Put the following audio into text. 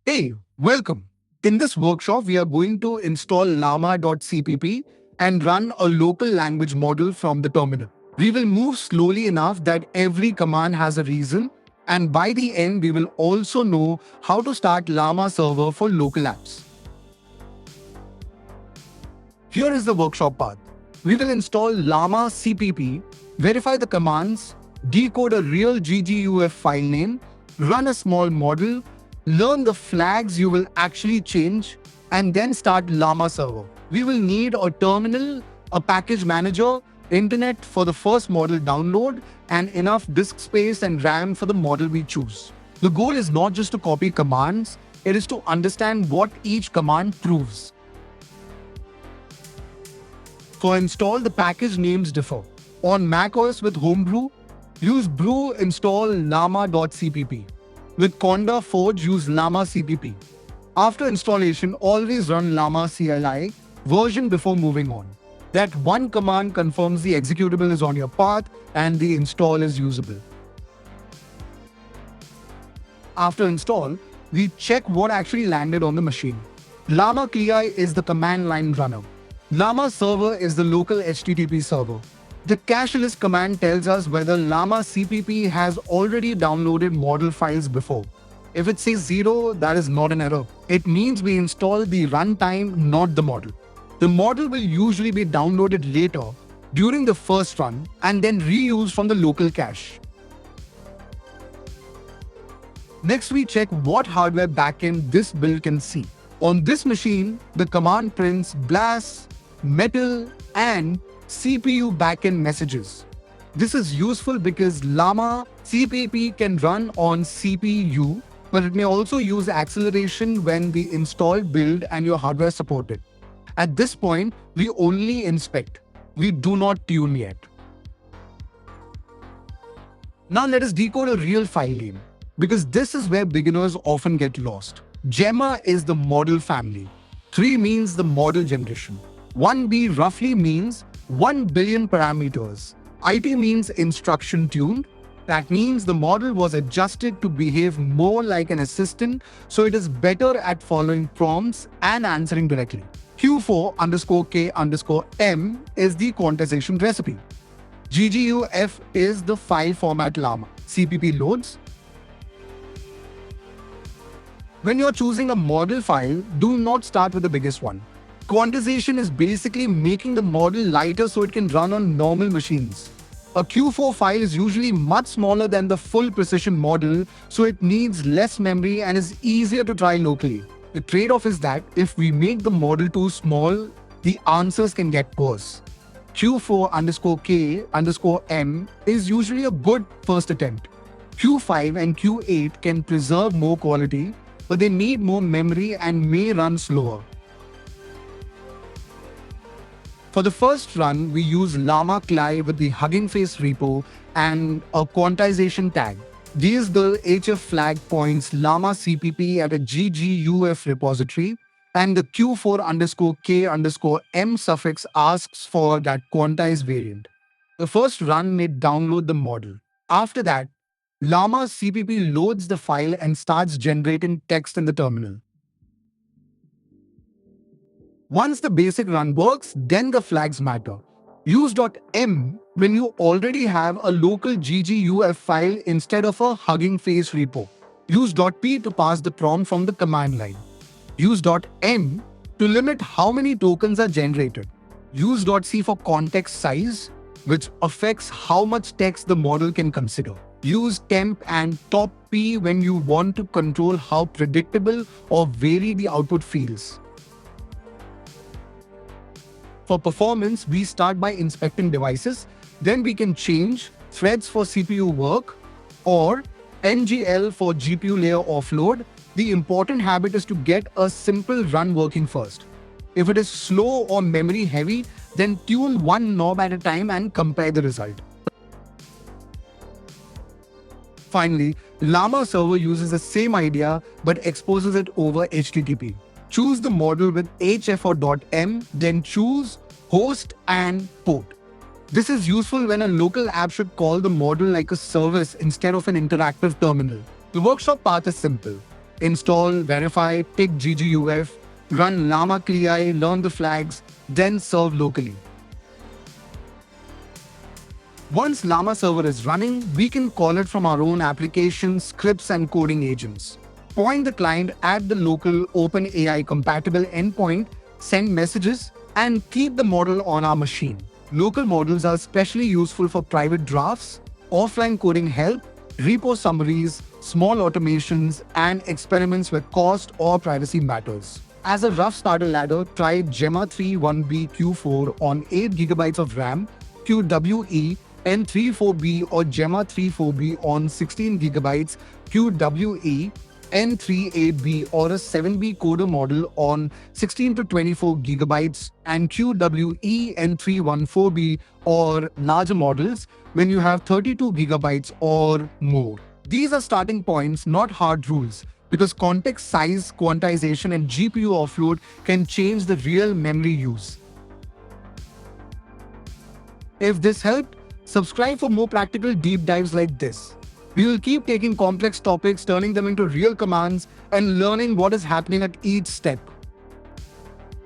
Hey, welcome. In this workshop, we are going to install llama.cpp and run a local language model from the terminal. We will move slowly enough that every command has a reason, and by the end, we will also know how to start Llama server for local apps. Here is the workshop path. We will install llama-cpp, verify the commands, decode a real GGUF file name, run a small model, learn the flags you will actually change, and then start Llama server. We will need a terminal, a package manager, internet for the first model download, and enough disk space and RAM for the model we choose. The goal is not just to copy commands, it is to understand what each command proves. For install, the package names differ. On macOS with Homebrew, use brew install llama.cpp. With Conda Forge, use llama-cpp. After installation, always run llama CLI version before moving on. That one command confirms the executable is on your path and the install is usable. After install, we check what actually landed on the machine. Llama CLI is the command line runner. llama-server is the local HTTP server. The cache list command tells us whether llama-cpp has already downloaded model files before. If it says 0, that is not an error. It means we installed the runtime, not the model. The model will usually be downloaded later during the first run and then reused from the local cache. Next, we check what hardware backend this build can see. On this machine, the command prints BLAS, metal, and CPU backend messages. This is useful because llama CPP can run on CPU, but it may also use acceleration when the installed build and your hardware support it. At this point, we only inspect. We do not tune yet. Now let us decode a real file name, because this is where beginners often get lost. Llama is the model family. 3 means the model generation. 1B roughly means 1 billion parameters. IT means instruction tuned. That means the model was adjusted to behave more like an assistant, so it is better at following prompts and answering directly. Q4_K_M is the quantization recipe. GGUF is the file format llama. CPP loads. When you're choosing a model file, do not start with the biggest one. Quantization is basically making the model lighter so it can run on normal machines. A Q4 file is usually much smaller than the full precision model, so it needs less memory and is easier to try locally. The trade-off is that if we make the model too small, the answers can get worse. Q4_K_M is usually a good first attempt. Q5 and Q8 can preserve more quality, but they need more memory and may run slower. For the first run, we use llama CLI with the Hugging Face repo and a quantization tag. These the HF flag points llama-cpp at a GGUF repository, and the Q4_K_M suffix asks for that quantized variant. The first run may download the model. After that, llama-cpp loads the file and starts generating text in the terminal. Once the basic run works, then the flags matter. Use .m when you already have a local GGUF file instead of a Hugging Face repo. Use .p to pass the prompt from the command line. Use .m to limit how many tokens are generated. Use .c for context size, which affects how much text the model can consider. Use temp and top p when you want to control how predictable or vary the output feels. For performance, we start by inspecting devices, then we can change threads for CPU work or NGL for GPU layer offload. The important habit is to get a simple run working first. If it is slow or memory heavy, then tune one knob at a time and compare the result. Finally, Llama server uses the same idea but exposes it over HTTP. Choose the model with HF or .m, then choose host and port. This is useful when a local app should call the model like a service instead of an interactive terminal. The workshop path is simple. Install, verify, pick GGUF, run llama.cli, learn the flags, then serve locally. Once Llama server is running, we can call it from our own application, scripts, and coding agents. Point the client at the local OpenAI compatible endpoint, send messages, and keep the model on our machine. Local models are especially useful for private drafts, offline coding help, repo summaries, small automations, and experiments where cost or privacy matters. As a rough starter ladder, try Gemma 3.1b Q4 on 8 GB of RAM, QWE, N34B or Gemma 34B on 16 GB, QWE, N38B or a 7B coder model on 16 to 24 GB, and QWE N314B or larger models when you have 32 GB or more. These are starting points, not hard rules, because context size, quantization, and GPU offload can change the real memory use. If this helped, subscribe for more practical deep dives like this. We will keep taking complex topics, turning them into real commands, and learning what is happening at each step.